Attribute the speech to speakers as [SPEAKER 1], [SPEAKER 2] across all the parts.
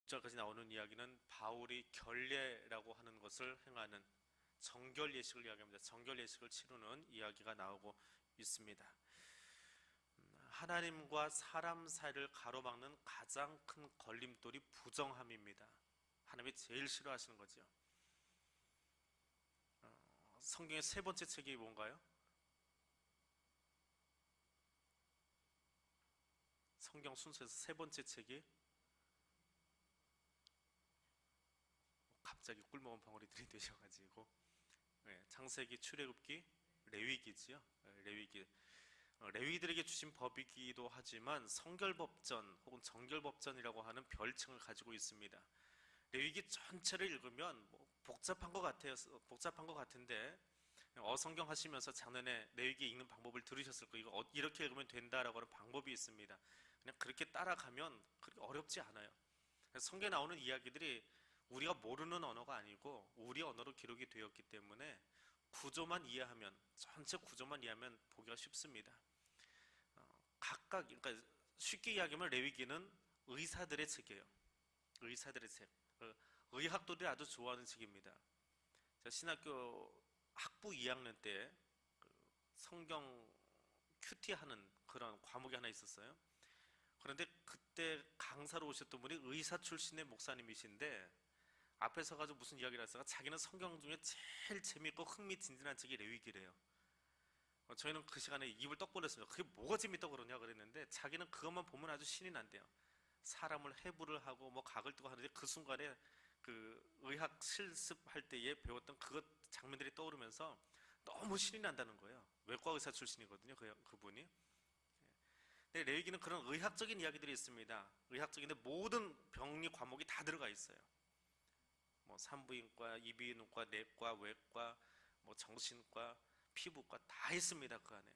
[SPEAKER 1] 6절까지 나오는 이야기는 바울이 결례라고 하는 것을 행하는 정결 예식을 이야기합니다. 정결 예식을 치르는 이야기가 나오고 있습니다. 하나님과 사람 사이를 가로막는 가장 큰 걸림돌이 부정함입니다. 하나님이 제일 싫어하시는 거죠. 성경의 세 번째 책이 뭔가요? 성경 순서에서 세 번째 책이 갑자기 꿀먹은 벙어리들이 되셔가지고 창세기, 출애굽기, 레위기지요. 레위기. 레위들에게 주신 법이기도 하지만 성결법전 혹은 정결법전이라고 하는 별칭을 가지고 있습니다. 레위기 전체를 읽으면 복잡한 것 같아요. 복잡한 것 같은데 어성경 하시면서 작년에 레위기 읽는 방법을 들으셨을 거예요. 이거 이렇게 읽으면 된다라고 하는 방법이 있습니다. 그냥 그렇게 따라가면 그렇게 어렵지 않아요. 성경에 나오는 이야기들이 우리가 모르는 언어가 아니고 우리 언어로 기록이 되었기 때문에 구조만 이해하면, 전체 구조만 이해하면 보기가 쉽습니다. 각각, 그러니까 쉽게 이야기하면 레위기는 의사들의 책이에요. 의사들의 책. 의학도들이 아주 좋아하는 책입니다. 제가 신학교 학부 2학년 때 성경 큐티하는 그런 과목이 하나 있었어요. 그런데 그때 강사로 오셨던 분이 의사 출신의 목사님이신데 앞에 서가지고 무슨 이야기를 했어요. 자기는 성경 중에 제일 재밌고 흥미진진한 책이 레위기래요. 저희는 그 시간에 입을 떡 벌렸습니다. 그게 뭐가 재밌다고 그러냐 그랬는데 자기는 그것만 보면 아주 신이 난대요. 사람을 해부를 하고 각을 뜨고 하는데 그 순간에 그 의학 실습할 때에 배웠던 그 장면들이 떠오르면서 너무 신이 난다는 거예요. 외과 의사 출신이거든요. 그분이. 근데 레위기는 그런 의학적인 이야기들이 있습니다. 의학적인데 모든 병리 과목이 다 들어가 있어요. 산부인과, 이비인후과, 내과, 외과, 정신과, 피부과 다 있습니다. 그 안에.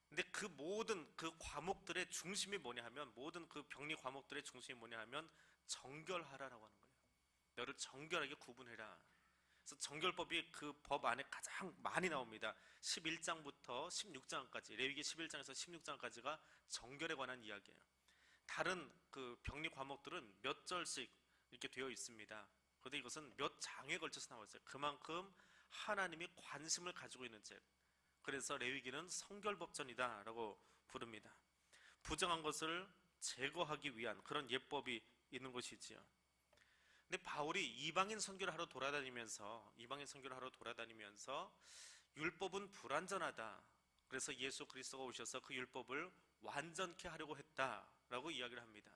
[SPEAKER 1] 근데 그 모든 그 과목들의 중심이 뭐냐 하면, 모든 그 병리 과목들의 중심이 뭐냐 하면 정결하라라고 하는 거예요. 너를 정결하게 구분해라. 그래서 정결법이 그 법 안에 가장 많이 나옵니다. 11장부터 16장까지, 레위기 11장에서 16장까지가 정결에 관한 이야기예요. 다른 그 병리 과목들은 몇 절씩 이렇게 되어 있습니다. 그런데 이것은 몇 장에 걸쳐서 나와 있어요. 그만큼 하나님이 관심을 가지고 있는 책. 그래서 레위기는 성결법전이다 라고 부릅니다. 부정한 것을 제거하기 위한 그런 예법이 있는 것이지요. 근데 바울이 이방인 선교를 하러 돌아다니면서 율법은 불완전하다. 그래서 예수 그리스도가 오셔서 그 율법을 완전케 하려고 했다라고 이야기를 합니다.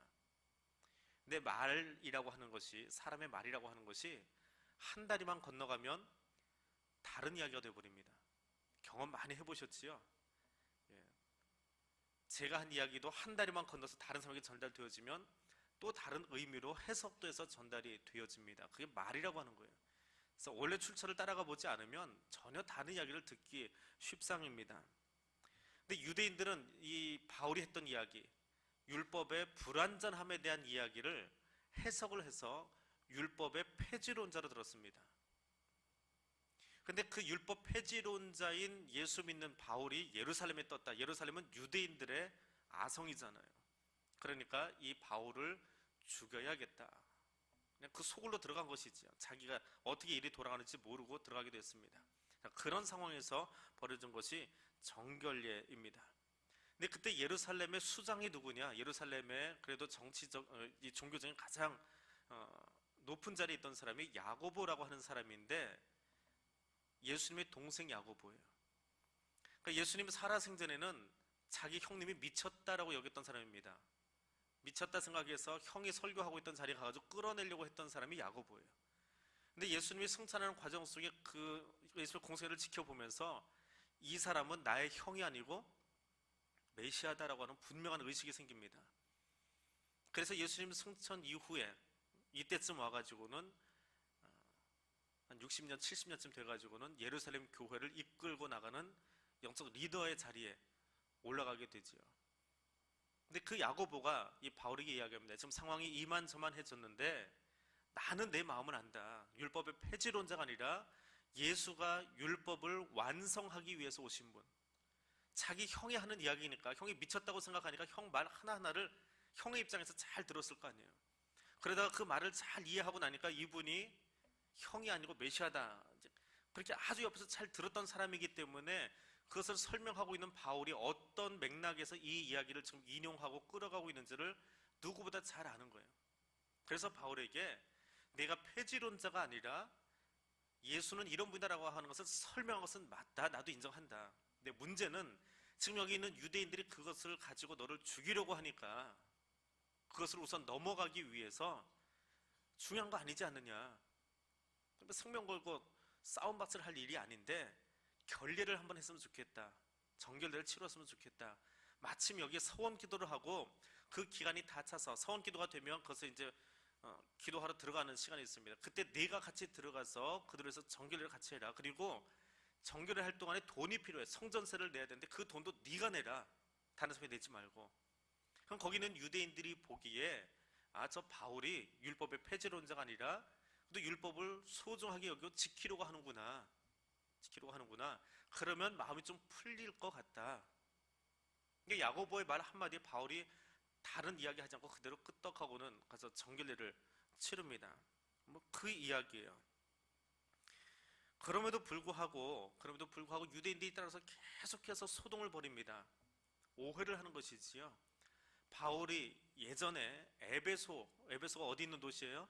[SPEAKER 1] 근데 말이라고 하는 것이, 사람의 말이라고 하는 것이 한 다리만 건너가면 다른 이야기가 되어버립니다. 경험 많이 해보셨지요? 제가 한 이야기도 한 다리만 건너서 다른 사람에게 전달되어지면 또 다른 의미로 해석도 해서 전달이 되어집니다. 그게 말이라고 하는 거예요. 그래서 원래 출처를 따라가 보지 않으면 전혀 다른 이야기를 듣기 쉽상입니다. 근데 유대인들은 이 바울이 했던 이야기, 율법의 불완전함에 대한 이야기를 해석을 해서 율법의 폐지론자로 들었습니다. 근데 그 율법 폐지론자인 예수 믿는 바울이 예루살렘에 떴다. 예루살렘은 유대인들의 아성이잖아요. 그러니까 이 바울을 죽여야겠다. 그냥 그 소굴로 들어간 것이죠. 자기가 어떻게 일이 돌아가는지 모르고 들어가게 됐습니다. 그런 상황에서 벌어진 것이 정결례입니다. 근데 그때 예루살렘의 수장이 누구냐? 예루살렘의 그래도 정치적, 이 종교적인 가장 높은 자리에 있던 사람이 야고보라고 하는 사람인데 예수님의 동생 야고보예요. 그러니까 예수님 살아생전에는 자기 형님이 미쳤다라고 여겼던 사람입니다. 미쳤다 생각해서 형이 설교하고 있던 자리에 가가지고 끌어내려고 했던 사람이 야고보예요. 근데 예수님이 승천하는 과정 속에 그 예수의 공생애를 지켜보면서 이 사람은 나의 형이 아니고 메시아다라고 하는 분명한 의식이 생깁니다. 그래서 예수님 승천 이후에 이때쯤 와가지고는 한 60년, 70년쯤 돼가지고는 예루살렘 교회를 이끌고 나가는 영적 리더의 자리에 올라가게 되지요. 근데 그 야고보가 이 바울에게 이야기합니다. 지금 상황이 이만저만해졌는데 나는 내 마음을 안다. 율법의 폐지론자가 아니라 예수가 율법을 완성하기 위해서 오신 분. 자기 형이 하는 이야기니까, 형이 미쳤다고 생각하니까 형 말 하나하나를 형의 입장에서 잘 들었을 거 아니에요. 그러다가 그 말을 잘 이해하고 나니까 이분이 형이 아니고 메시아다, 이제 그렇게 아주 옆에서 잘 들었던 사람이기 때문에 그것을 설명하고 있는 바울이 어떤 맥락에서 이 이야기를 지금 인용하고 끌어가고 있는지를 누구보다 잘 아는 거예요. 그래서 바울에게 내가 폐지론자가 아니라 예수는 이런 분이다라고 하는 것을 설명한 것은 맞다, 나도 인정한다. 근데 문제는 지금 여기 있는 유대인들이 그것을 가지고 너를 죽이려고 하니까 그것을 우선 넘어가기 위해서 중요한 거 아니지 않느냐. 생명 걸고 싸움박스를 할 일이 아닌데 결례를 한번 했으면 좋겠다, 정결례를 치렀으면 좋겠다. 마침 여기에 서원 기도를 하고 그 기간이 다 차서 서원 기도가 되면 그것을 이제 기도하러 들어가는 시간이 있습니다. 그때 네가 같이 들어가서 그들에서 정결례를 같이 해라. 그리고 정결례 할 동안에 돈이 필요해. 성전세를 내야 되는데 그 돈도 네가 내라, 다른 사람이 내지 말고. 그럼 거기는 유대인들이 보기에 저 바울이 율법의 폐지론자가 아니라 또 율법을 소중하게 여기고 지키려고 하는구나. 그러면 마음이 좀 풀릴 것 같다. 이게 야고보의 말 한마디에 바울이 다른 이야기 하지 않고 그대로 끄떡하고는 가서 정결례를 치릅니다. 뭐 그 이야기예요. 그럼에도 불구하고 유대인들이 따라서 계속해서 소동을 벌입니다. 오해를 하는 것이지요. 바울이 예전에 에베소가 어디 있는 도시예요?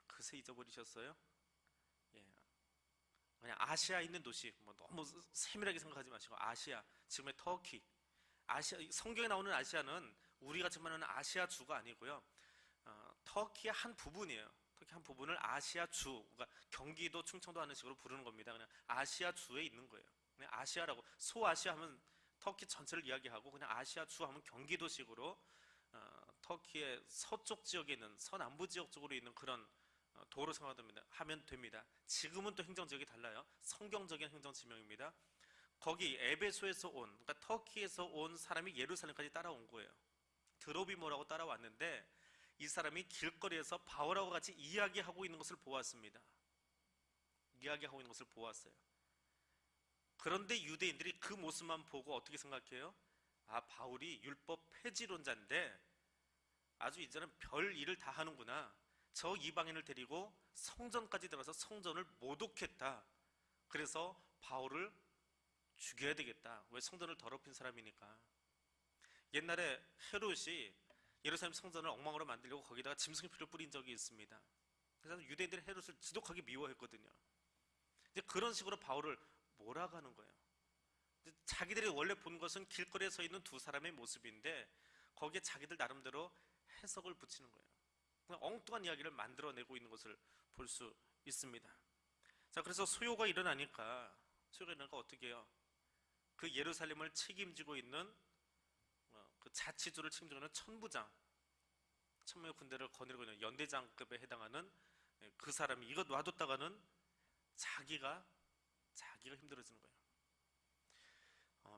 [SPEAKER 1] 그새 잊어버리셨어요? 예, 그냥 아시아에 있는 도시, 뭐 너무 세밀하게 생각하지 마시고 아시아, 지금의 터키. 성경에 나오는 아시아는 우리가 지금 하는 아시아 주가 아니고요. 터키의 한 부분이에요. 터키 한 부분을 아시아 주, 그러니까 경기도, 충청도 하는 식으로 부르는 겁니다. 그냥 아시아 주에 있는 거예요. 그냥 아시아라고, 소아시아 하면 터키 전체를 이야기하고, 그냥 아시아 주 하면 경기도식으로 터키의 서쪽 지역에 있는, 서남부 지역 쪽으로 있는 그런 도로 하면 됩니다. 지금은 또 행정지역이 달라요. 성경적인 행정지명입니다. 거기 에베소에서 그러니까 터키에서 온 사람이 예루살렘까지 따라온 거예요. 드로비모라고 따라왔는데 이 사람이 길거리에서 바울하고 같이 이야기하고 있는 것을 보았습니다. 그런데 유대인들이 그 모습만 보고 어떻게 생각해요? 바울이 율법 폐지론자인데 아주 이제는 별 일을 다 하는구나. 저 이방인을 데리고 성전까지 들어가서 성전을 모독했다. 그래서 바울을 죽여야 되겠다. 왜? 성전을 더럽힌 사람이니까. 옛날에 헤롯이 예루살렘 성전을 엉망으로 만들려고 거기다가 짐승피를 뿌린 적이 있습니다. 그래서 유대인들이 헤롯을 지독하게 미워했거든요. 이제 그런 식으로 바울을 몰아가는 거예요. 자기들이 원래 본 것은 길거리에 서 있는 두 사람의 모습인데 거기에 자기들 나름대로 해석을 붙이는 거예요. 그냥 엉뚱한 이야기를 만들어내고 있는 것을 볼 수 있습니다. 자, 그래서 소요가 일어나니까 어떻게 해요? 그 예루살렘을 책임지고 있는 그 자치주를 책임지고 있는 천명의 군대를 거느리고 있는 연대장급에 해당하는 그 사람이 이거 놔뒀다가는 자기가 힘들어지는 거예요.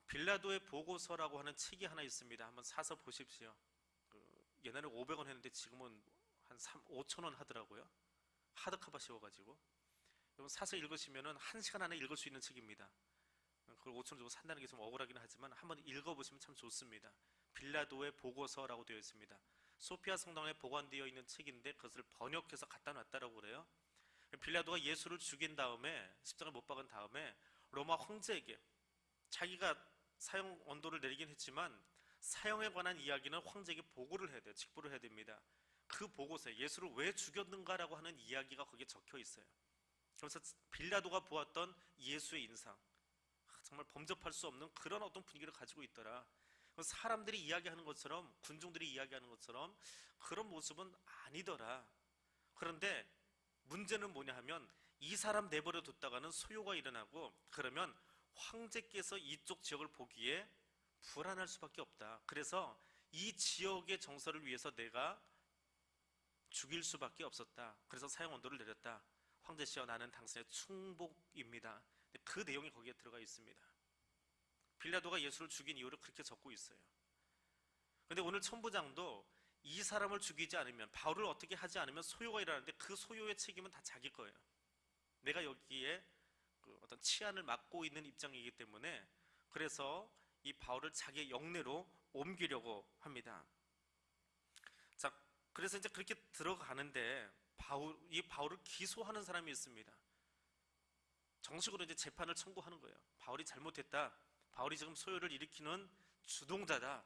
[SPEAKER 1] 빌라도의 보고서라고 하는 책이 하나 있습니다. 한번 사서 보십시오. 옛날에 500원 했는데 지금은 한 5,000원 하더라고요. 하드카바 씌워가지고. 여러분 사서 읽으시면은 1시간 안에 읽을 수 있는 책입니다. 그걸 5,000원 주고 산다는 게 좀 억울하긴 하지만 한번 읽어보시면 참 좋습니다. 빌라도의 보고서라고 되어 있습니다. 소피아 성당에 보관되어 있는 책인데 그것을 번역해서 갖다 놨다라고 그래요. 빌라도가 예수를 죽인 다음에 십자가에 못 박은 다음에 로마 황제에게 자기가 사형 언도를 내리긴 했지만 사형에 관한 이야기는 황제에게 보고를 해야 돼요. 직보를 해야 됩니다. 그 보고서에 예수를 왜 죽였는가라고 하는 이야기가 거기에 적혀 있어요. 그래서 빌라도가 보았던 예수의 인상, 정말 범접할 수 없는 그런 어떤 분위기를 가지고 있더라. 사람들이 이야기하는 것처럼, 군중들이 이야기하는 것처럼 그런 모습은 아니더라. 그런데 문제는 뭐냐 하면 이 사람 내버려 뒀다가는 소요가 일어나고 그러면 황제께서 이쪽 지역을 보기에 불안할 수밖에 없다. 그래서 이 지역의 정서를 위해서 내가 죽일 수밖에 없었다. 그래서 사형 언도를 내렸다. 황제시여 나는 당신의 충복입니다. 그 내용이 거기에 들어가 있습니다. 빌라도가 예수를 죽인 이유를 그렇게 적고 있어요. 그런데 오늘 천부장도 이 사람을 죽이지 않으면, 바울을 어떻게 하지 않으면 소요가 일어나는데 그 소요의 책임은 다 자기 거예요. 내가 여기에 그 어떤 치안을 맡고 있는 입장이기 때문에 그래서 이 바울을 자기의 영내로 옮기려고 합니다. 그래서 이제 그렇게 들어가는데 이 바울을 기소하는 사람이 있습니다. 정식으로 이제 재판을 청구하는 거예요. 바울이 잘못했다. 바울이 지금 소요를 일으키는 주동자다.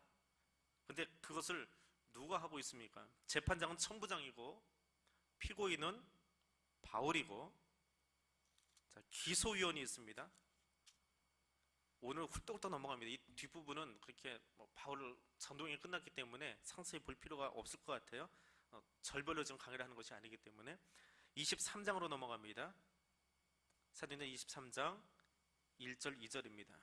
[SPEAKER 1] 근데 그것을 누가 하고 있습니까? 재판장은 천부장이고 피고인은 바울이고, 자, 기소위원이 있습니다. 오늘 훌떡훌떡 넘어갑니다. 이 뒷부분은 그렇게 바울 전동이 끝났기 때문에 상세히 볼 필요가 없을 것 같아요. 절별로 지금 강의를 하는 것이 아니기 때문에 23장으로 넘어갑니다. 사도행전 23장 1절 2절입니다.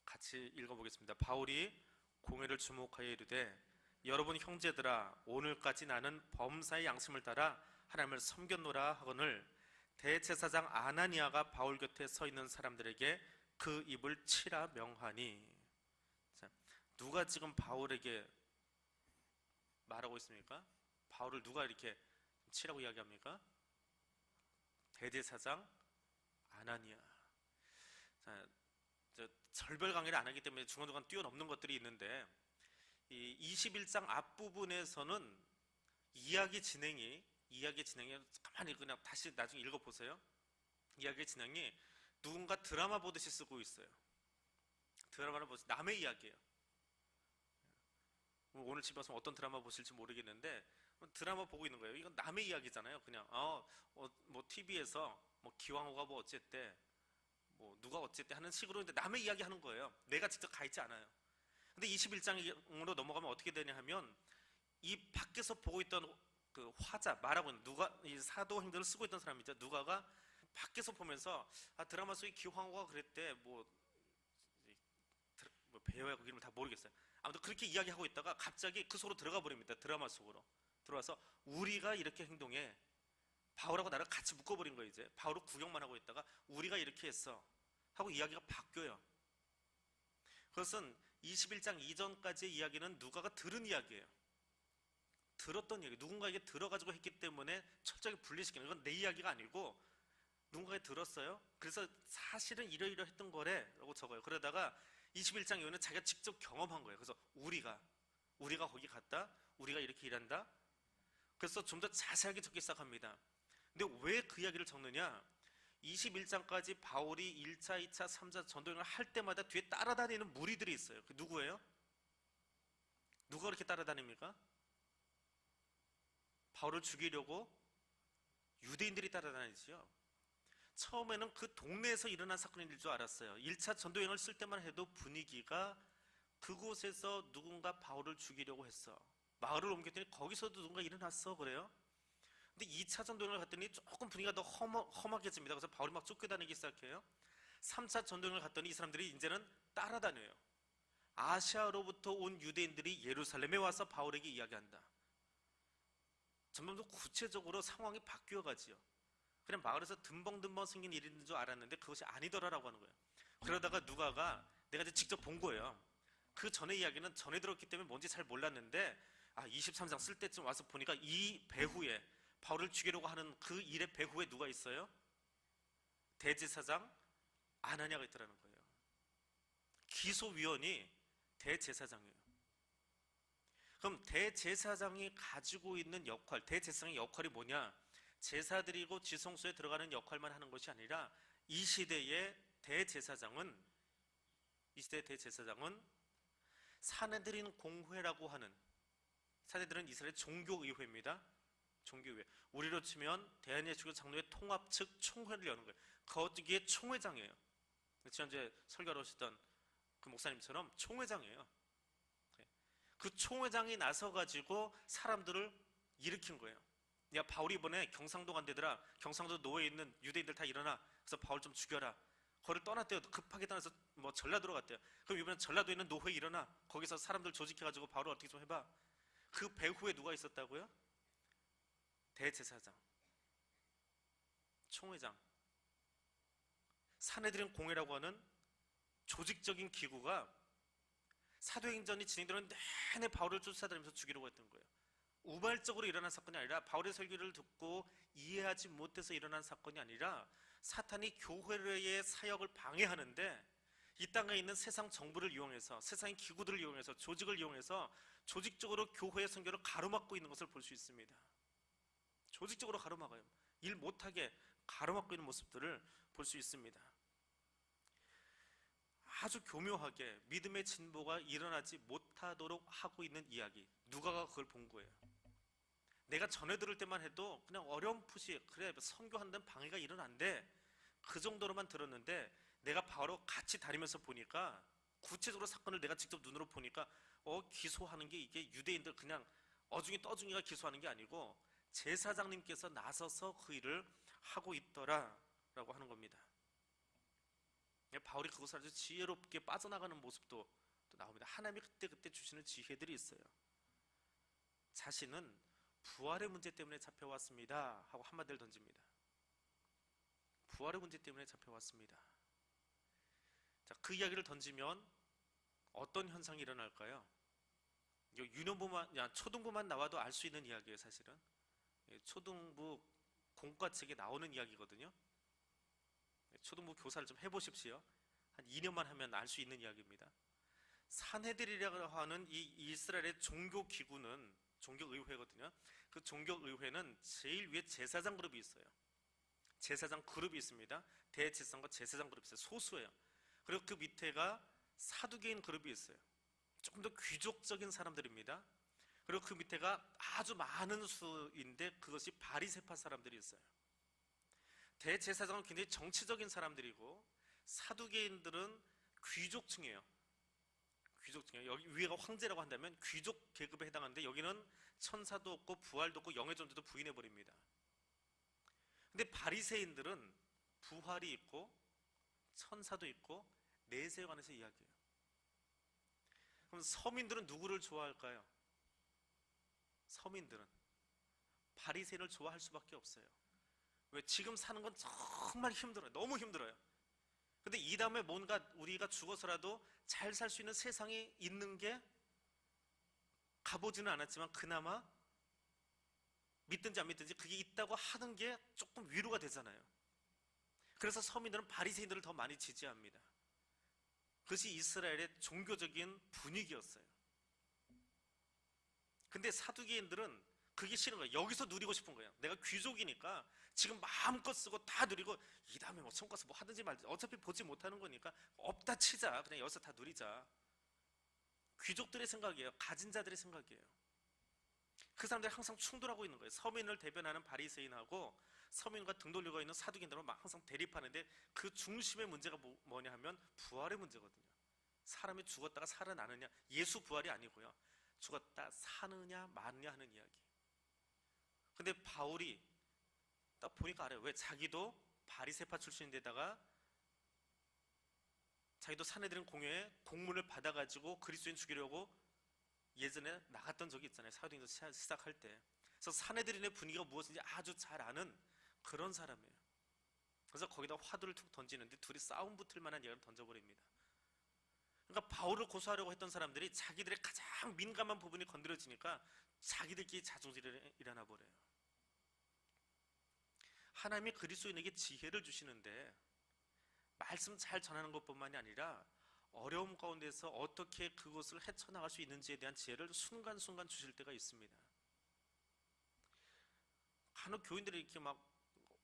[SPEAKER 1] 같이 읽어보겠습니다. 바울이 공회를 주목하여 이르되 여러분 형제들아 오늘까지 나는 범사의 양심을 따라 하나님을 섬겼노라 하거늘 대제사장 아나니아가 바울 곁에 서 있는 사람들에게 그 입을 치라 명하니. 자, 누가 지금 바울에게 말하고 있습니까? 바울을 누가 이렇게 치라고 이야기합니까? 대제사장 아나니아. 자, 절별 강의를 안 하기 때문에 중간중간 뛰어넘는 것들이 있는데, 이 21장 앞부분에서는 이야기 진행이 가만히 그냥 다시 나중에 읽어보세요. 이야기 진행이 누군가 드라마 보듯이 쓰고 있어요. 드라마를 보듯이 남의 이야기예요. 오늘 집에 와서 어떤 드라마 보실지 모르겠는데 드라마 보고 있는 거예요. 이건 남의 이야기잖아요. 그냥 뭐 TV에서 뭐 기왕호가 뭐 어쨌대, 뭐 누가 어쨌대 하는 식으로 이제 남의 이야기 하는 거예요. 내가 직접 가 있지 않아요. 근데 21장으로 넘어가면 어떻게 되냐 하면 이 밖에서 보고 있던 그 화자, 말하고 있는 누가, 이 사도행전을 쓰고 있던 사람이죠. 누가가 밖에서 보면서 드라마 속에 기황호가 그랬대, 뭐 배우의 그 이름을 다 모르겠어요. 아무튼 그렇게 이야기하고 있다가 갑자기 그 속으로 들어가 버립니다. 드라마 속으로 들어와서 우리가 이렇게 행동해, 바울하고 나를 같이 묶어버린 거예요. 이제 바울을 구경만 하고 있다가 우리가 이렇게 했어 하고 이야기가 바뀌어요. 그것은 21장 이전까지의 이야기는 누가가 들은 이야기예요. 들었던 이야기, 누군가에게 들어가지고 했기 때문에 철저하게 분리시키는, 이건 내 이야기가 아니고 누군가에 들었어요. 그래서 사실은 이러이러했던 거래 라고 적어요. 그러다가 21장 이후는 자기가 직접 경험한 거예요. 그래서 우리가 거기 갔다, 우리가 이렇게 일한다. 그래서 좀 더 자세하게 적기 시작합니다. 근데 왜 그 이야기를 적느냐? 21장까지 바울이 1차, 2차, 3차 전도행을 할 때마다 뒤에 따라다니는 무리들이 있어요. 그 누구예요? 누가 그렇게 따라다닙니까? 바울을 죽이려고 유대인들이 따라다니지요. 처음에는 그 동네에서 일어난 사건일 줄 알았어요. 1차 전도행을 쓸 때만 해도 분위기가 그곳에서 누군가 바울을 죽이려고 했어. 마을을 옮겼더니 거기서도 누군가 일어났어. 그래요? 근데 2차 전도행을 갔더니 조금 분위기가 더 험악해집니다. 그래서 바울이 막 쫓겨다니기 시작해요. 3차 전도행을 갔더니 이 사람들이 이제는 따라다녀요. 아시아로부터 온 유대인들이 예루살렘에 와서 바울에게 이야기한다. 점점 더 구체적으로 상황이 바뀌어가지요. 그냥 마을에서 듬벙듬벙 생긴 일인 줄 알았는데 그것이 아니더라라고 하는 거예요. 그러다가 누가가 내가 이제 직접 본 거예요. 그 전에 이야기는 전에 들었기 때문에 뭔지 잘 몰랐는데 23장 쓸 때쯤 와서 보니까 이 배후에 바울을 죽이려고 하는 그 일의 배후에 누가 있어요? 대제사장 아나니아가 있더라는 거예요. 기소위원이 대제사장이에요. 그럼 대제사장이 가지고 있는 역할, 대제사장의 역할이 뭐냐? 제사드리고 지성소에 들어가는 역할만 하는 것이 아니라 이 시대의 대제사장은 사내들인 공회라고 하는, 사내들은 이스라엘 종교의회입니다. 종교의회. 우리로 치면 대한예수교 장로회 통합 측 총회를 여는 거예요. 거기에 총회장이에요. 지난주에 설교를 하셨던 그 목사님처럼 총회장이에요. 그 총회장이 나서가지고 사람들을 일으킨 거예요. 야, 바울이 이번에 경상도 간대더라. 경상도 노예에 있는 유대인들 다 일어나. 그래서 바울 좀 죽여라. 거기를 떠났대요. 급하게 떠나서 뭐 전라도로 갔대요. 그럼 이번엔 전라도에 있는 노회에 일어나. 거기서 사람들 조직해가지고 바울을 어떻게 좀 해봐. 그 배후에 누가 있었다고요? 대제사장, 총회장, 사내들인 공회라고 하는 조직적인 기구가 사도행전이 진행되는 내내 바울을 쫓아다니면서 죽이려고 했던 거예요. 우발적으로 일어난 사건이 아니라, 바울의 설교를 듣고 이해하지 못해서 일어난 사건이 아니라 사탄이 교회의 사역을 방해하는데 이 땅에 있는 세상 정부를 이용해서, 세상의 기구들을 이용해서, 조직을 이용해서 조직적으로 교회의 선교를 가로막고 있는 것을 볼 수 있습니다. 조직적으로 가로막아요. 일 못하게 가로막고 있는 모습들을 볼 수 있습니다. 아주 교묘하게 믿음의 진보가 일어나지 못하도록 하고 있는 이야기, 누가가 그걸 본 거예요. 내가 전해 들을 때만 해도 그냥 어렴풋이 그래 선교하는 데는 방해가 일어난대, 그 정도로만 들었는데 내가 바로 같이 다니면서 보니까, 구체적으로 사건을 내가 직접 눈으로 보니까 기소하는 게 이게 유대인들 그냥 어중이 떠중이가 기소하는 게 아니고 제사장님께서 나서서 그 일을 하고 있더라 라고 하는 겁니다. 바울이 그것을 아주 지혜롭게 빠져나가는 모습도 또 나옵니다. 하나님이 그때그때 주시는 지혜들이 있어요. 자신은 부활의 문제 때문에 잡혀왔습니다 하고 한마디를 던집니다. 부활의 문제 때문에 잡혀왔습니다. 자, 그 이야기를 던지면 어떤 현상이 일어날까요? 초등부만 나와도 알 수 있는 이야기예요. 사실은 초등부 공과책에 나오는 이야기거든요. 초등부 교사를 좀 해보십시오. 한 2년만 하면 알 수 있는 이야기입니다. 산헤드린이라고 하는 이 이스라엘의 종교기구는 종교의회거든요. 그 종교의회는 제일 위에 제사장 그룹이 있어요. 제사장 그룹이 있습니다. 대제사장과 제사장 그룹이 있어요. 소수예요. 그리고 그 밑에가 사두개인 그룹이 있어요. 조금 더 귀족적인 사람들입니다. 그리고 그 밑에가 아주 많은 수인데 그것이 바리새파 사람들이 있어요. 대제사장은 굉장히 정치적인 사람들이고 사두개인들은 귀족층이에요. 귀족층이에요. 여기 위에가 황제라고 한다면 귀족 계급에 해당하는데 여기는 천사도 없고 부활도 없고 영의 존재도 부인해버립니다. 근데 바리새인들은 부활이 있고 천사도 있고 내세에 관해서 이야기해요. 그럼 서민들은 누구를 좋아할까요? 서민들은 바리새인을 좋아할 수밖에 없어요. 왜? 지금 사는 건 정말 힘들어요. 너무 힘들어요. 근데 이 다음에 뭔가 우리가 죽어서라도 잘 살 수 있는 세상이 있는 게, 가보지는 않았지만 그나마 믿든지 안 믿든지 그게 있다고 하는 게 조금 위로가 되잖아요. 그래서 서민들은 바리새인들을 더 많이 지지합니다. 그것이 이스라엘의 종교적인 분위기였어요. 근데 사두개인들은 그게 싫은 거예요. 여기서 누리고 싶은 거예요. 내가 귀족이니까 지금 마음껏 쓰고 다 누리고 이 다음에 뭐 성과서 뭐 하든지 말든지 어차피 보지 못하는 거니까 없다 치자, 그냥 여기서 다 누리자. 귀족들의 생각이에요. 가진 자들의 생각이에요. 그 사람들이 항상 충돌하고 있는 거예요. 서민을 대변하는 바리새인하고 서민과 등 돌리고 있는 사두개인들은 막 항상 대립하는데 그 중심의 문제가 뭐냐 하면 부활의 문제거든요. 사람이 죽었다가 살아나느냐, 예수 부활이 아니고요. 죽었다 사느냐 마느냐 하는 이야기. 근데 바울이 딱 보니까 알아요. 왜? 자기도 바리새파 출신인데다가 자기도 산헤드린 공회에 공문을 받아가지고 그리스도인 죽이려고 예전에 나갔던 적이 있잖아요. 사도행전 시작할 때. 그래서 산헤드린의 분위기가 무엇인지 아주 잘 아는 그런 사람이에요. 그래서 거기다 화두를 툭 던지는데 둘이 싸움 붙을 만한 이야기를 던져버립니다. 그러니까 바울을 고소하려고 했던 사람들이 자기들의 가장 민감한 부분이 건드려지니까 자기들끼리 자존질이 일어나 버려요. 하나님이 그리스도인에게 지혜를 주시는데 말씀 잘 전하는 것뿐만이 아니라 어려움 가운데서 어떻게 그것을 헤쳐나갈 수 있는지에 대한 지혜를 순간순간 주실 때가 있습니다. 간혹 교인들이 이렇게 막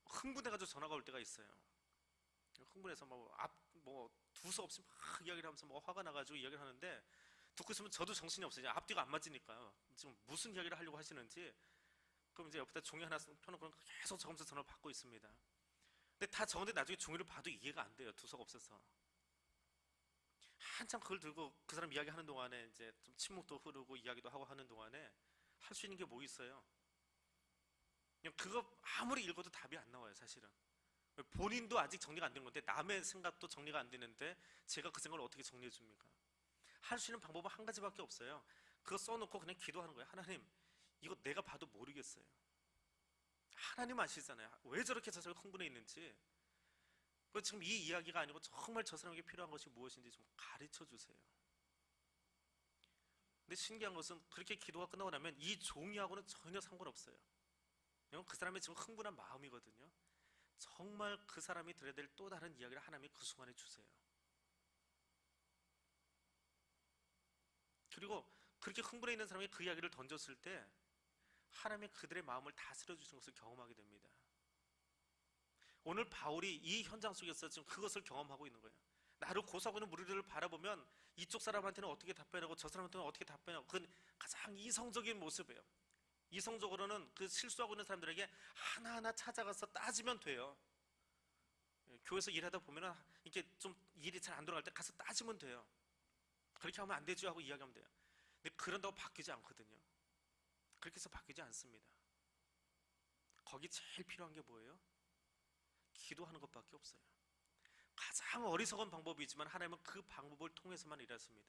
[SPEAKER 1] 흥분해가지고 전화가 올 때가 있어요. 흥분해서 뭐 두서 없이 막 이야기를 하면서 뭐 화가 나가지고 이야기를 하는데 듣고 있으면 저도 정신이 없어요. 앞뒤가 안 맞으니까 지금 무슨 이야기를 하려고 하시는지. 그럼 이제 옆에다 종이 하나 펴놓고 계속 적으면서 전화를 받고 있습니다. 근데 다 적은데 나중에 종이를 봐도 이해가 안 돼요. 두서가 없어서. 한참 그걸 들고 그 사람 이야기하는 동안에 이제 좀 침묵도 흐르고 이야기도 하고 하는 동안에 할 수 있는 게 뭐 있어요? 그냥 그거 아무리 읽어도 답이 안 나와요. 사실은. 본인도 아직 정리가 안 된 건데 남의 생각도 정리가 안 되는데 제가 그 생각을 어떻게 정리해 줍니까? 할 수 있는 방법은 한 가지밖에 없어요. 그거 써놓고 그냥 기도하는 거예요. 하나님, 이거 내가 봐도 모르겠어요. 하나님 아시잖아요. 왜 저렇게 저 사람이 흥분해 있는지. 지금 이 이야기가 아니고 정말 저 사람에게 필요한 것이 무엇인지 좀 가르쳐 주세요. 근데 신기한 것은 그렇게 기도가 끝나고 나면 이 종이하고는 전혀 상관없어요. 그 사람의 지금 흥분한 마음이거든요. 정말 그 사람이 들어야 될 또 다른 이야기를 하나님이 그 순간에 주세요. 그리고 그렇게 흥분해 있는 사람이 그 이야기를 던졌을 때 하나님이 그들의 마음을 다스려 주시는 것을 경험하게 됩니다. 오늘 바울이 이 현장 속에서 지금 그것을 경험하고 있는 거예요. 나를 고소하고 있는 무리들을 바라보면 이쪽 사람한테는 어떻게 답변하고 저 사람한테는 어떻게 답변하고, 그건 가장 이성적인 모습이에요. 이성적으로는 그 실수하고 있는 사람들에게 하나하나 찾아가서 따지면 돼요. 교회에서 일하다 보면은 이렇게 좀 일이 잘 안 돌아갈 때 가서 따지면 돼요. 그렇게 하면 안 되죠 하고 이야기하면 돼요. 근데 그런다고 바뀌지 않거든요. 그렇게 해서 바뀌지 않습니다. 거기 제일 필요한 게 뭐예요? 기도하는 것밖에 없어요. 가장 어리석은 방법이지만 하나님은 그 방법을 통해서만 일하십니다.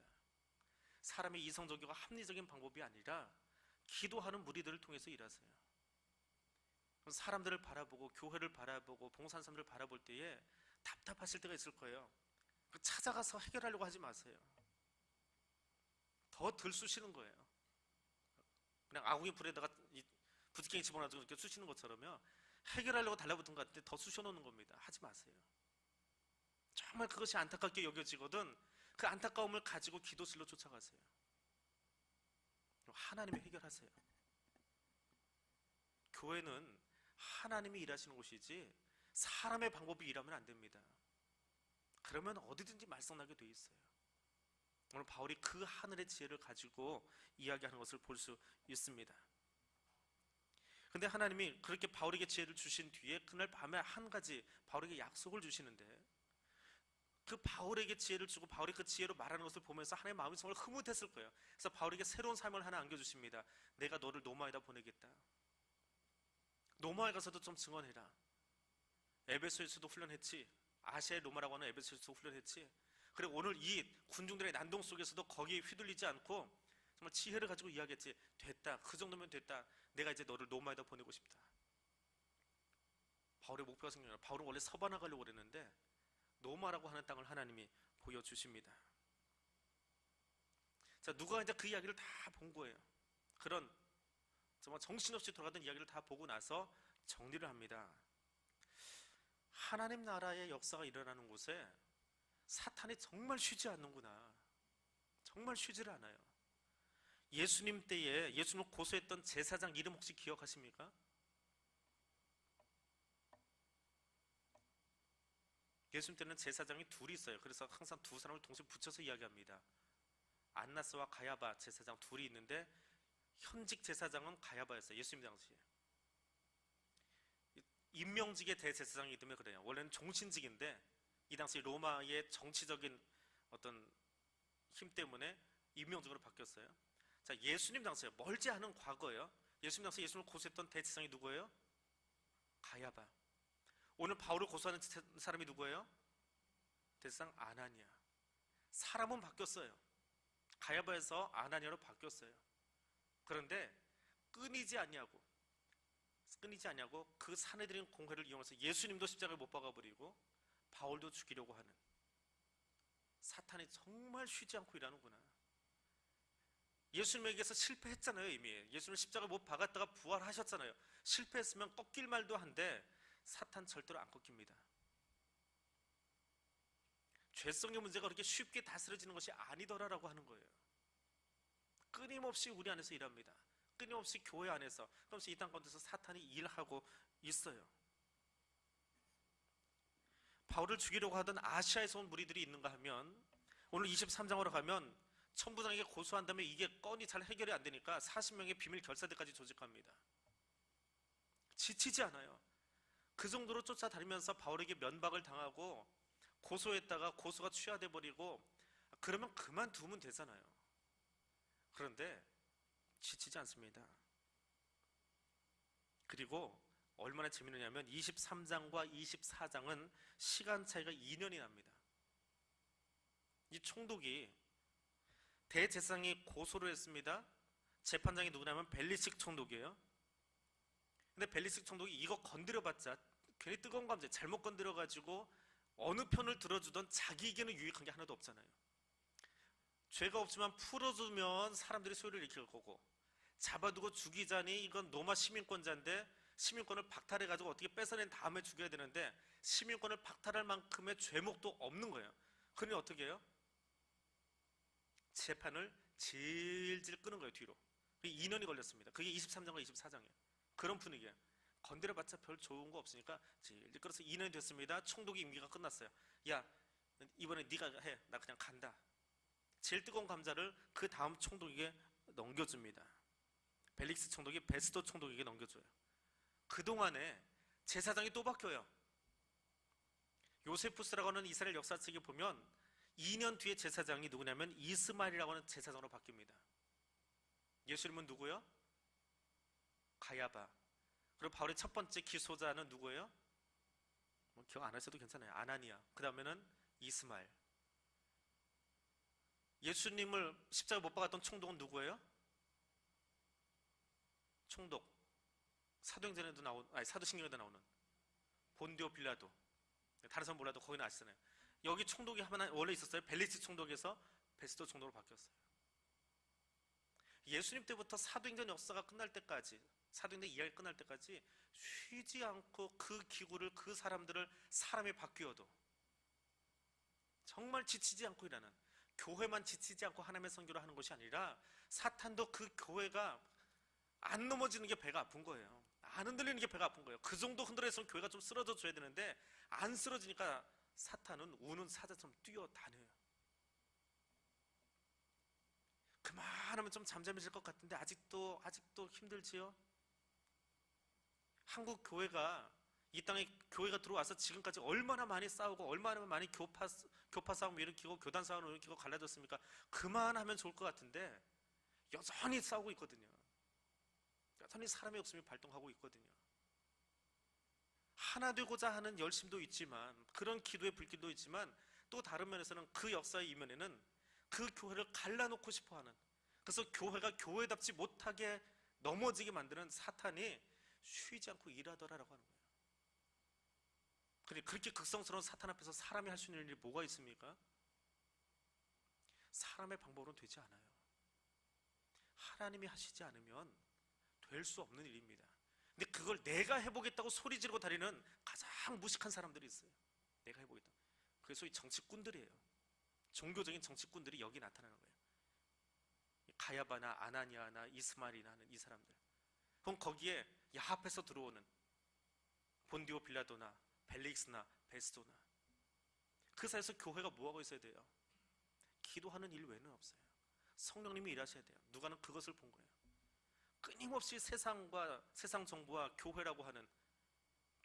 [SPEAKER 1] 사람의 이성적이고 합리적인 방법이 아니라 기도하는 무리들을 통해서 일하세요. 사람들을 바라보고 교회를 바라보고 봉사하는 사람들을 바라볼 때에 답답하실 때가 있을 거예요. 찾아가서 해결하려고 하지 마세요. 더 들쑤시는 거예요. 그냥 아궁이 불에다가 부지깽이 집어넣어서 이렇게 쑤시는 것처럼요, 해결하려고 달라붙은 것 같은데 더 쑤셔놓는 겁니다. 하지 마세요. 정말 그것이 안타깝게 여겨지거든 그 안타까움을 가지고 기도실로 쫓아가세요. 하나님이 해결하세요. 교회는 하나님이 일하시는 곳이지 사람의 방법이 일하면 안 됩니다. 그러면 어디든지 말썽나게 돼 있어요. 오늘 바울이 그 하늘의 지혜를 가지고 이야기하는 것을 볼 수 있습니다. 근데 하나님이 그렇게 바울에게 지혜를 주신 뒤에 그날 밤에 한 가지 바울에게 약속을 주시는데, 그 바울에게 지혜를 주고 바울이 그 지혜로 말하는 것을 보면서 하나님의 마음이 정말 흐뭇했을 거예요. 그래서 바울에게 새로운 삶을 하나 안겨주십니다. 내가 너를 노마에다 보내겠다. 노마에 가서도 좀 증언해라. 에베소에서도 훈련했지. 아시아의 로마라고 하는 에베소에서도 훈련했지. 그리고 오늘 이 군중들의 난동 속에서도 거기에 휘둘리지 않고 정말 지혜를 가지고 이야기했지. 됐다. 그 정도면 됐다. 내가 이제 너를 노마에다 보내고 싶다. 바울의 목표가 생겨나. 바울은 원래 서바나 가려고 그랬는데 노마라고 하는 땅을 하나님이 보여주십니다. 자, 누가 이제 그 이야기를 다 본 거예요. 그런 정말 정신없이 돌아가던 이야기를 다 보고 나서 정리를 합니다. 하나님 나라의 역사가 일어나는 곳에 사탄이 정말 쉬지 않는구나. 정말 쉬지를 않아요. 예수님 때에 예수님을 고소했던 제사장 이름 혹시 기억하십니까? 예수님 때는 제사장이 둘이 있어요. 그래서 항상 두 사람을 동시에 붙여서 이야기합니다. 안나스와 가야바 제사장 둘이 있는데 현직 제사장은 가야바였어요. 예수님 당시에. 임명직의 대제사장이기 때문에 그래요. 원래는 종신직인데 이 당시 로마의 정치적인 어떤 힘 때문에 임명직으로 바뀌었어요. 자, 예수님 당시에 멀지 않은 과거예요. 예수님 당시에 예수님을 고소했던 대제사장이 누구예요? 가야바. 오늘 바울을 고소하는 사람이 누구예요? 대제사장 아나니아. 사람은 바뀌었어요. 가야바에서 아나니아로 바뀌었어요. 그런데 끊이지 않냐고 그 사내들인 공회를 이용해서 예수님도 십자가에 못 박아버리고 바울도 죽이려고 하는, 사탄이 정말 쉬지 않고 일하는구나. 예수님에게서 실패했잖아요. 이미 예수님 십자가에 못 박았다가 부활하셨잖아요. 실패했으면 꺾일 말도 한데 사탄 절대로 안 꺾입니다. 죄성의 문제가 그렇게 쉽게 다스려지는 것이 아니더라라고 하는 거예요. 끊임없이 우리 안에서 일합니다. 끊임없이 교회 안에서, 끊임없이 이 땅 가운데서 사탄이 일하고 있어요. 바울을 죽이려고 하던 아시아에서 온 무리들이 있는가 하면 오늘 23장으로 가면 천부장에게 고소한 다음에 이게 건이 잘 해결이 안 되니까 40명의 비밀 결사대까지 조직합니다. 지치지 않아요. 그 정도로 쫓아다니면서 바울에게 면박을 당하고 고소했다가 고소가 취하돼 버리고 그러면 그만두면 되잖아요. 그런데 지치지 않습니다. 그리고 얼마나 재미있느냐면 23장과 24장은 시간 차이가 2년이 납니다. 이 총독이 대제사장이 고소를 했습니다. 재판장이 누구냐면 벨리식 총독이에요. 근데 벨리식 총독이 이거 건드려봤자 괜히 뜨거운 감정 잘못 건드려가지고 어느 편을 들어주던 자기에게는 유익한 게 하나도 없잖아요. 죄가 없지만 풀어주면 사람들이 소리를 일으킬 거고, 잡아두고 죽이자니 이건 로마 시민권자인데 시민권을 박탈해가지고 어떻게 뺏어낸 다음에 죽여야 되는데 시민권을 박탈할 만큼의 죄목도 없는 거예요. 그러니 어떻게 해요? 재판을 질질 끄는 거예요, 뒤로. 그게 2년이 걸렸습니다. 그게 23장과 24장이에요. 그런 분위기예요. 건드려봤자 별 좋은 거 없으니까 질질 끌어서 2년이 됐습니다. 총독이 임기가 끝났어요. 야, 이번에 네가 해. 나 그냥 간다. 제일 뜨거운 감자를 그 다음 총독에게 넘겨줍니다. 벨릭스 총독이 베스도 총독에게 넘겨줘요. 그동안에 제사장이 또 바뀌어요. 요세푸스라고 하는 이스라엘 역사책에 보면 2년 뒤에 제사장이 누구냐면 이스마엘이라고 하는 제사장으로 바뀝니다. 예수님은 누구요? 가야바. 그리고 바울의 첫 번째 기소자는 누구예요? 뭐 기억 안 하셔도 괜찮아요. 아나니아. 그 다음에는 이스마엘. 예수님을 십자가 못 박았던 총독은 누구예요? 총독. 사도행전에도 나오는, 아니 사도신경에도 나오는 본디오 빌라도. 다른 사람 몰라도 거기는 아시잖아요. 여기 총독이 하나 원래 있었어요. 벨리스 총독에서 베스도 총독으로 바뀌었어요. 예수님 때부터 사도행전 역사가 끝날 때까지, 사도행전 이야기 끝날 때까지 쉬지 않고 그 기구를, 그 사람들을, 사람이 바뀌어도 정말 지치지 않고 일하는, 교회만 지치지 않고 하나님의 선교를 하는 것이 아니라 사탄도 그 교회가 안 넘어지는 게 배가 아픈 거예요. 안 흔들리는 게 배가 아픈 거예요. 그 정도 흔들어있으면 교회가 좀 쓰러져 줘야 되는데 안 쓰러지니까 사탄은 우는 사자처럼 뛰어다녀요. 그만하면 좀 잠잠해질 것 같은데 아직도 힘들지요? 한국 교회가, 이 땅에 교회가 들어와서 지금까지 얼마나 많이 싸우고 얼마나 많이 교파 싸움 일으키고 교단 싸움 일으키고 갈라졌습니까? 그만하면 좋을 것 같은데 여전히 싸우고 있거든요. 여전히 사람의 욕심이 발동하고 있거든요. 하나 되고자 하는 열심도 있지만, 그런 기도의 불길도 있지만, 또 다른 면에서는 그 역사의 이면에는 그 교회를 갈라놓고 싶어하는, 그래서 교회가 교회답지 못하게 넘어지게 만드는 사탄이 쉬지 않고 일하더라라고 하는 거예요. 그렇게 극성스러운 사탄 앞에서 사람이 할 수 있는 일이 뭐가 있습니까? 사람의 방법으로는 되지 않아요. 하나님이 하시지 않으면 될 수 없는 일입니다. 근데 그걸 내가 해보겠다고 소리 지르고 다니는 가장 무식한 사람들이 있어요. 내가 해보겠다. 그게 소위 정치꾼들이에요. 종교적인 정치꾼들이 여기 나타나는 거예요. 가야바나 아나니아나 이스마엘이나 하는 이 사람들. 그럼 거기에 야합해서 들어오는 본디오 빌라도나 벨릭스나 베스도나, 그 사이에서 교회가 뭐하고 있어야 돼요? 기도하는 일 외에는 없어요. 성령님이 일하셔야 돼요. 누가는 그것을 본 거예요. 끊임없이 세상과, 세상 정부와 교회라고 하는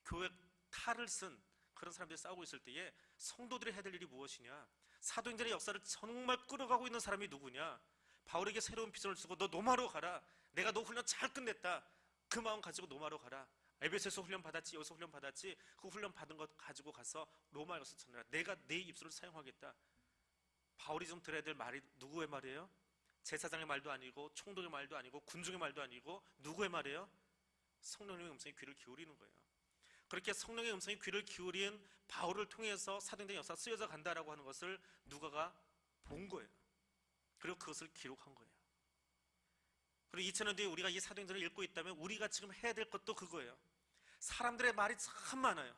[SPEAKER 1] 교회 탈을 쓴 그런 사람들이 싸우고 있을 때에 성도들이 해야 될 일이 무엇이냐? 사도행전의 역사를 정말 끌어가고 있는 사람이 누구냐? 바울에게 새로운 비전을 주고 너 로마로 가라. 내가 너 훈련 잘 끝냈다. 그 마음 가지고 로마로 가라. 에베소에서 훈련 받았지, 여기서 훈련 받았지. 그 훈련 받은 것 가지고 가서 로마에 가서 전해라. 내가 내 입술을 사용하겠다. 바울이 좀 들어야 될 말이 누구의 말이에요? 제사장의 말도 아니고 총독의 말도 아니고 군중의 말도 아니고 누구의 말이에요? 성령님의 음성에 귀를 기울이는 거예요. 그렇게 성령의 음성에 귀를 기울인 바울을 통해서 사도행전 역사가 쓰여져 간다라고 하는 것을 누가가 본 거예요. 그리고 그것을 기록한 거예요. 그리고 2000년 뒤에 우리가 이 사도행전을 읽고 있다면 우리가 지금 해야 될 것도 그거예요. 사람들의 말이 참 많아요.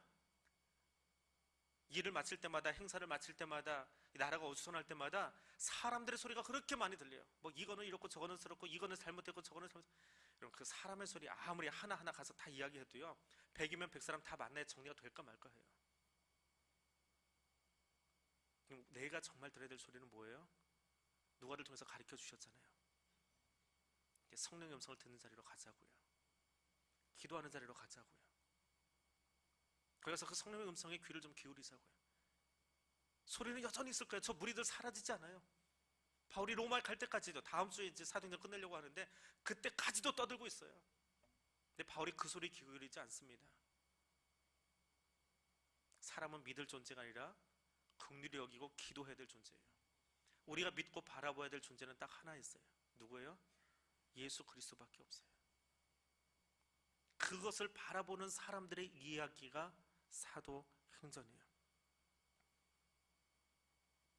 [SPEAKER 1] 일을 마칠 때마다, 행사를 마칠 때마다, 나라가 어수선할 때마다 사람들의 소리가 그렇게 많이 들려요. 뭐 이거는 이렇고 저거는 저렇고 이거는 잘못했고 저거는 잘못했고. 여러분, 그 사람의 소리 아무리 하나하나 가서 다 이야기해도요, 100이면 100사람 다 만나야 정리가 될까 말까 해요. 그럼 내가 정말 들어야 될 소리는 뭐예요? 누가를 통해서 가르쳐 주셨잖아요. 성령의 음성을 듣는 자리로 가자고요. 기도하는 자리로 가자고요. 그래서 그 성령의 음성에 귀를 좀 기울이자고요. 소리는 여전히 있을 거예요. 저 무리들 사라지지 않아요. 바울이 로마에 갈 때까지도, 다음 주에 이제 사도행전 끝내려고 하는데 그때까지도 떠들고 있어요. 근데 바울이 그 소리에 기울이지 않습니다. 사람은 믿을 존재가 아니라 긍휼히 여기고 기도해야 될 존재예요. 우리가 믿고 바라봐야 될 존재는 딱 하나 있어요. 누구예요? 예수 그리스도밖에 없어요. 그것을 바라보는 사람들의 이야기가 사도행전이에요.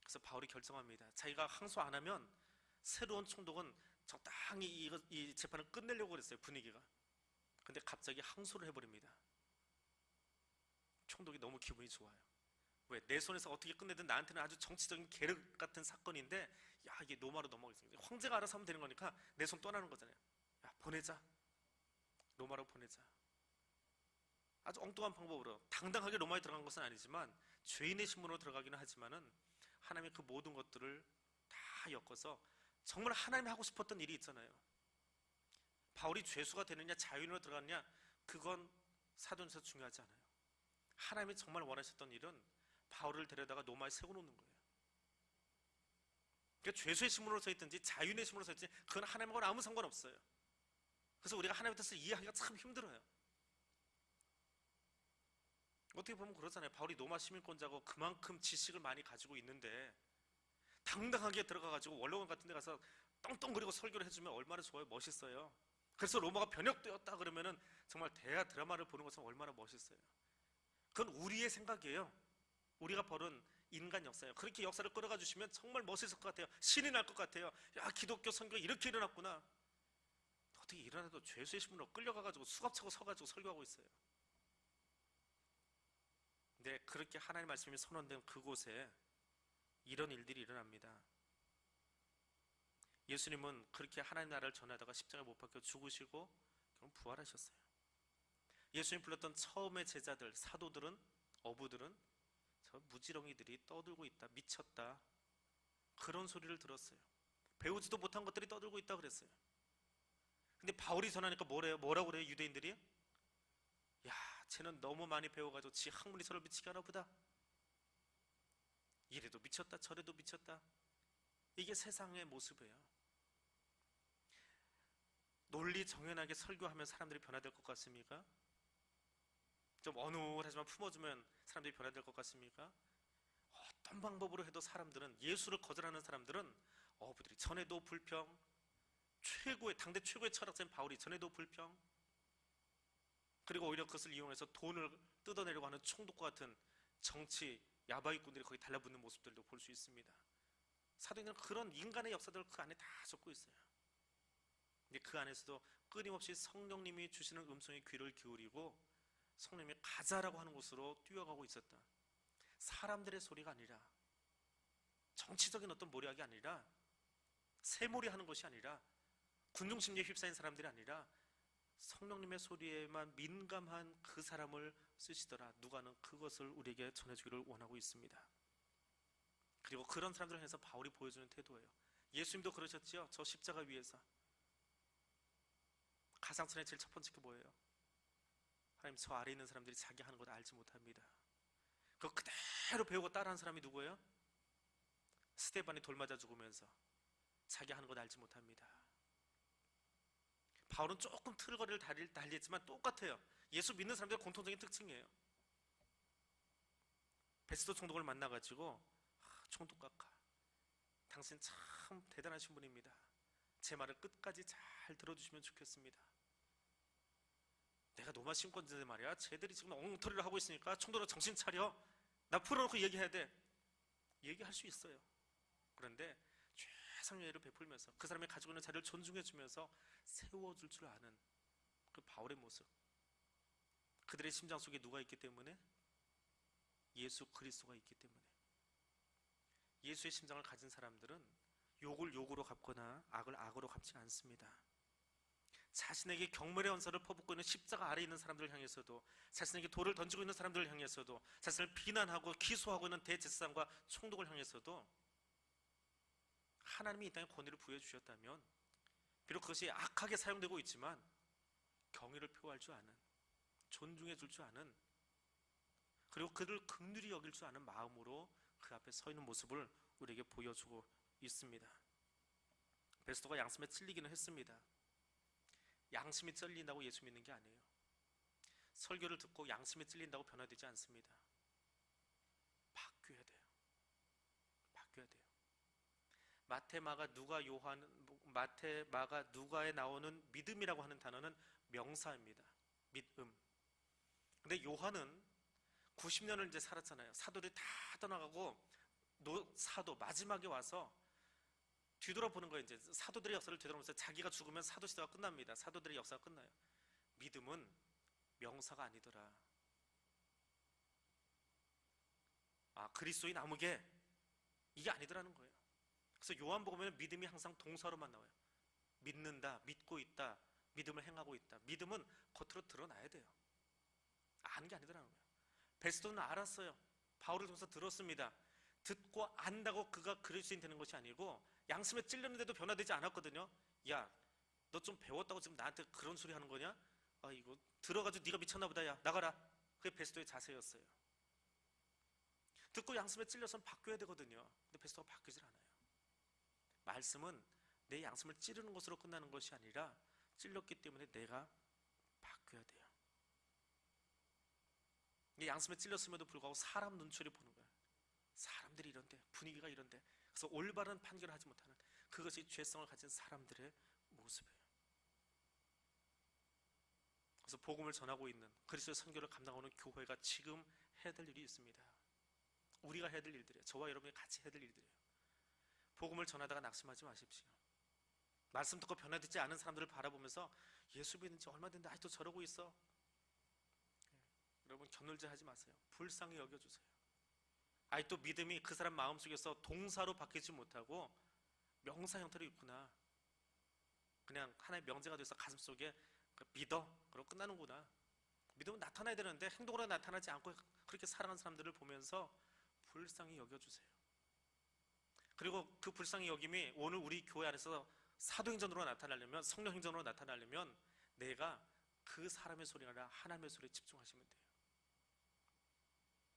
[SPEAKER 1] 그래서 바울이 결정합니다. 자기가 항소 안 하면 새로운 총독은 적당히 이 재판을 끝내려고 그랬어요. 분위기가. 근데 갑자기 항소를 해버립니다. 총독이 너무 기분이 좋아요. 왜? 내 손에서 어떻게 끝내든 나한테는 아주 정치적인 계륵 같은 사건인데 야, 이게 로마로 넘어가겠습니다. 황제가 알아서 하면 되는 거니까 내 손 떠나는 거잖아요. 야, 보내자. 로마로 보내자. 아주 엉뚱한 방법으로 당당하게 로마에 들어간 것은 아니지만 죄인의 신분으로 들어가기는 하지만은 하나님의 그 모든 것들을 다 엮어서 정말 하나님이 하고 싶었던 일이 있잖아요. 바울이 죄수가 되느냐 자유인으로 들어갔느냐 그건 사도행전에서 중요하지 않아요. 하나님이 정말 원하셨던 일은 바울을 데려다가 로마에 세워놓는 거예요. 그러니까 죄수의 신분으로 서 있든지 자유인의 신분으로 서 있든지 그건 하나님하고는 아무 상관없어요. 그래서 우리가 하나님의 뜻을 이해하기가 참 힘들어요. 어떻게 보면 그렇잖아요. 바울이 로마 시민권자고 그만큼 지식을 많이 가지고 있는데 당당하게 들어가가지고 원로원 같은 데 가서 떵떵거리고 설교를 해주면 얼마나 좋아요. 멋있어요. 그래서 로마가 변혁되었다 그러면은 정말 대하 드라마를 보는 것처럼 얼마나 멋있어요. 그건 우리의 생각이에요. 우리가 벌은 인간 역사예요. 그렇게 역사를 끌어가 주시면 정말 멋있을 것 같아요. 신이 날 것 같아요. 야, 기독교 선교가 이렇게 일어났구나. 어떻게 일어나도 죄수의 신분으로 끌려가가지고 수갑차고 서가지고 설교하고 있어요. 근데 그렇게 하나님의 말씀이 선언된 그곳에 이런 일들이 일어납니다. 예수님은 그렇게 하나님 나라를 전하다가 십자가에 못 박혀 죽으시고 결국 부활하셨어요. 예수님 불렀던 처음의 제자들, 사도들은, 어부들은 저 무지렁이들이 떠들고 있다, 미쳤다, 그런 소리를 들었어요. 배우지도 못한 것들이 떠들고 있다 그랬어요. 근데 바울이 전하니까 뭐라고 그래요? 유대인들이? 야, 쟤는 너무 많이 배워가지고 지 학문이 서로 미치게 하나 보다. 이래도 미쳤다, 저래도 미쳤다. 이게 세상의 모습이에요. 논리 정연하게 설교하면 사람들이 변화될 것 같습니까? 좀 어눌하지만 품어주면 사람들이 변화될 것 같습니까? 어떤 방법으로 해도 사람들은, 예수를 거절하는 사람들은 어부들이 전에도 불평, 당대 최고의 철학자인 바울이 전에도 불평, 그리고 오히려 그것을 이용해서 돈을 뜯어내려고 하는 총독과 같은 정치 야바이꾼들이 거기 달라붙는 모습들도 볼 수 있습니다. 사도행전은 그런 인간의 역사들을 그 안에 다 적고 있어요. 근데 그 안에서도 끊임없이 성령님이 주시는 음성에 귀를 기울이고 성령님이 가자라고 하는 곳으로 뛰어가고 있었다. 사람들의 소리가 아니라, 정치적인 어떤 모략이 아니라, 새몰이 하는 것이 아니라, 군중심리에 휩싸인 사람들이 아니라 성령님의 소리에만 민감한 그 사람을 쓰시더라. 누가는 그것을 우리에게 전해주기를 원하고 있습니다. 그리고 그런 사람들을 향해서 바울이 보여주는 태도예요. 예수님도 그러셨죠. 저 십자가 위에서 가상천의 제일 첫 번째 게 뭐예요? 하나님, 저 아래 있는 사람들이 자기 하는 것 알지 못합니다. 그거 그대로 배우고 따라한 사람이 누구예요? 스데반이 돌 맞아 죽으면서 자기 하는 것 알지 못합니다. 바울은 조금 틀거리를 달리했지만 똑같아요. 예수 믿는 사람들의 공통적인 특징이에요. 베스도 총독을 만나가지고, 총독 각하, 당신 참 대단하신 분입니다. 제 말을 끝까지 잘 들어주시면 좋겠습니다. 내가 로마 신권자들 말이야, 쟤들이 지금 엉터리를 하고 있으니까 총독으로 정신 차려, 나 풀어놓고 얘기해야 돼. 얘기할 수 있어요. 그런데 최선의 예를 베풀면서 그 사람이 가지고 있는 자리를 존중해주면서 세워줄 줄 아는 그 바울의 모습, 그들의 심장 속에 누가 있기 때문에? 예수 그리스도가 있기 때문에. 예수의 심장을 가진 사람들은 욕을 욕으로 갚거나 악을 악으로 갚지 않습니다. 자신에게 경멸의 언사를 퍼붓고 있는 십자가 아래에 있는 사람들을 향해서도, 자신에게 돌을 던지고 있는 사람들을 향해서도, 자신을 비난하고 기소하고 있는 대제사장과 총독을 향해서도 하나님이 이 땅에 권위를 부여해 주셨다면, 비록 그것이 악하게 사용되고 있지만 경의를 표할 줄 아는, 존중해 줄 줄 아는, 그리고 그들을 긍휼히 여길 줄 아는 마음으로 그 앞에 서 있는 모습을 우리에게 보여주고 있습니다. 베스도가 양심에 찔리기는 했습니다. 양심이 찔린다고 예수 믿는 게 아니에요. 설교를 듣고 양심이 찔린다고 변화되지 않습니다. 바뀌어야 돼요. 바뀌어야 돼요. 마태, 마가, 누가에 나오는 믿음이라고 하는 단어는 명사입니다. 믿음. 근데 요한은 90년을 이제 살았잖아요. 사도들이 다 떠나가고 사도 마지막에 와서 뒤돌아보는 거예요. 이제 사도들의 역사를 되돌아보면서 자기가 죽으면 사도 시대가 끝납니다. 사도들의 역사가 끝나요. 믿음은 명사가 아니더라. 그리스도인 아무개, 이게 아니더라는 거예요. 그래서 요한복음에는 믿음이 항상 동사로만 나와요. 믿는다, 믿고 있다, 믿음을 행하고 있다. 믿음은 겉으로 드러나야 돼요. 아는 게 아니더라는 거예요. 베스도는 알았어요. 바울을 통해서 들었습니다. 듣고 안다고 그가 그리스도인 되는 것이 아니고 양심에 찔렸는데도 변화되지 않았거든요. 야, 너 좀 배웠다고 지금 나한테 그런 소리 하는 거냐? 아, 이거 들어가지고 네가 미쳤나 보다. 야, 나가라. 그게 베스도의 자세였어요. 듣고 양심에 찔려서는 바뀌어야 되거든요. 근데 베스도가 바뀌질 않아요. 말씀은 내 양심을 찌르는 것으로 끝나는 것이 아니라 찔렸기 때문에 내가 바뀌어야 돼요. 이 양심에 찔렸음에도 불구하고 사람 눈초리 보는 거야. 사람들이 이런데, 분위기가 이런데. 그래서 올바른 판결을 하지 못하는 그것이 죄성을 가진 사람들의 모습이에요. 그래서 복음을 전하고 있는 그리스도의 선교를 감당하는 교회가 지금 해야 될 일이 있습니다. 우리가 해야 될 일들이에요. 저와 여러분이 같이 해야 될 일들이에요. 복음을 전하다가 낙심하지 마십시오. 말씀 듣고 변화되지 않은 사람들을 바라보면서 예수 믿는 지 얼마 됐는데 아직도 저러고 있어. 여러분 겨눌지 하지 마세요. 불쌍히 여겨주세요. 아직도 믿음이 그 사람 마음속에서 동사로 바뀌지 못하고 명사 형태로 있구나. 그냥 하나의 명제가 돼서 가슴속에 믿어. 그러고 끝나는구나. 믿음은 나타나야 되는데 행동으로 나타나지 않고 그렇게 살아가는 사람들을 보면서 불쌍히 여겨주세요. 그리고 그 불쌍히 여김이 오늘 우리 교회 안에서 사도행전으로 나타나려면, 성령행전으로 나타나려면 내가 그 사람의 소리가 아니라 하나님의 소리에 집중하시면 돼요.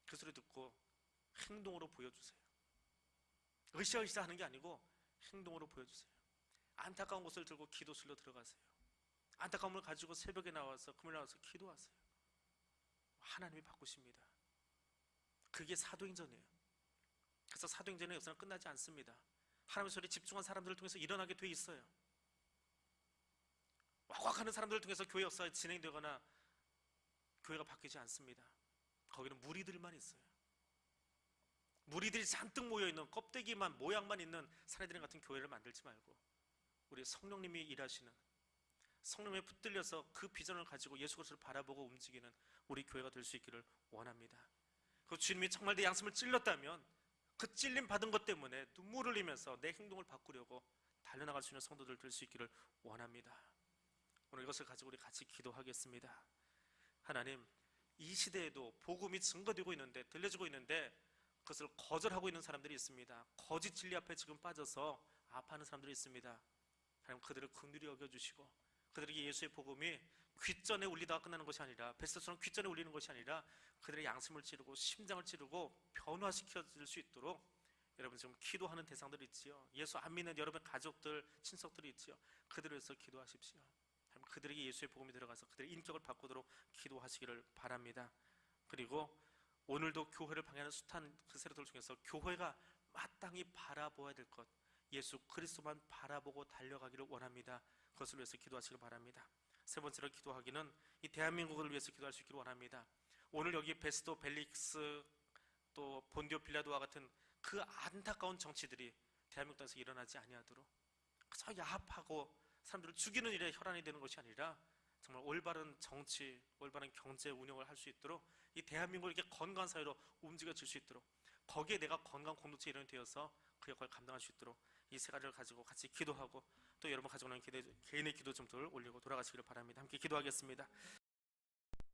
[SPEAKER 1] 그 소리 듣고 행동으로 보여주세요. 으쌰으쌰 하는 게 아니고 행동으로 보여주세요. 안타까운 것을 들고 기도실로 들어가세요. 안타까움을 가지고 새벽에 나와서 금요일 나와서 기도하세요. 하나님이 바꾸십니다. 그게 사도행전이에요. 그래서 사도행전의 역사는 끝나지 않습니다. 하나님의 소리에 집중한 사람들을 통해서 일어나게 돼 있어요. 왁왁하는 사람들을 통해서 교회 역사가 진행되거나 교회가 바뀌지 않습니다. 거기는 무리들만 있어요. 무리들이 잔뜩 모여있는 껍데기만 모양만 있는 사내들인 같은 교회를 만들지 말고 우리 성령님이 일하시는, 성령에 붙들려서 그 비전을 가지고 예수 그리스도를 바라보고 움직이는 우리 교회가 될 수 있기를 원합니다. 그 주님이 정말 내 양심을 찔렀다면 그 찔림 받은 것 때문에 눈물을 흘리면서 내 행동을 바꾸려고 달려나갈 수 있는 성도들 될 수 있기를 원합니다. 오늘 이것을 가지고 우리 같이 기도하겠습니다. 하나님, 이 시대에도 복음이 증거되고 있는데, 들려지고 있는데 그것을 거절하고 있는 사람들이 있습니다. 거짓 진리 앞에 지금 빠져서 아파하는 사람들이 있습니다. 하나님, 그들을 긍휼히 여겨주시고 그들에게 예수의 복음이 귓전에 울리다가 끝나는 것이 아니라, 베스처럼 귓전에 울리는 것이 아니라 그들의 양심을 찌르고 심장을 찌르고 변화시켜줄 수 있도록 여러분 지금 기도하는 대상들이 있지요. 예수 안 믿는 여러분의 가족들, 친척들이 있지요. 그들을 위해서 기도하십시오. 그들에게 예수의 복음이 들어가서 그들의 인격을 바꾸도록 기도하시기를 바랍니다. 그리고 오늘도 교회를 방해하는 숱한 그 세력들을 통해서 교회가 마땅히 바라보아야 될 것, 예수 그리스도만 바라보고 달려가기를 원합니다. 그것을 위해서 기도하시길 바랍니다. 세 번째로 기도하기는 이 대한민국을 위해서 기도할 수 있기를 원합니다. 오늘 여기 베스도, 벨릭스, 또 본디오 빌라도와 같은 그 안타까운 정치들이 대한민국 땅에서 일어나지 아니하도록 그저 야합하고 사람들을 죽이는 일에 혈안이 되는 것이 아니라 정말 올바른 정치, 올바른 경제 운영을 할 수 있도록 이 대한민국을 이렇게 건강한 사회로 움직여질 수 있도록, 거기에 내가 건강 공동체 일원이 되어서 그 역할을 감당할 수 있도록 이 세 가지를 가지고 같이 기도하고 또 여러분 가지고 있는 개인의 기도 좀 올리고 돌아가시기를 바랍니다. 함께 기도하겠습니다.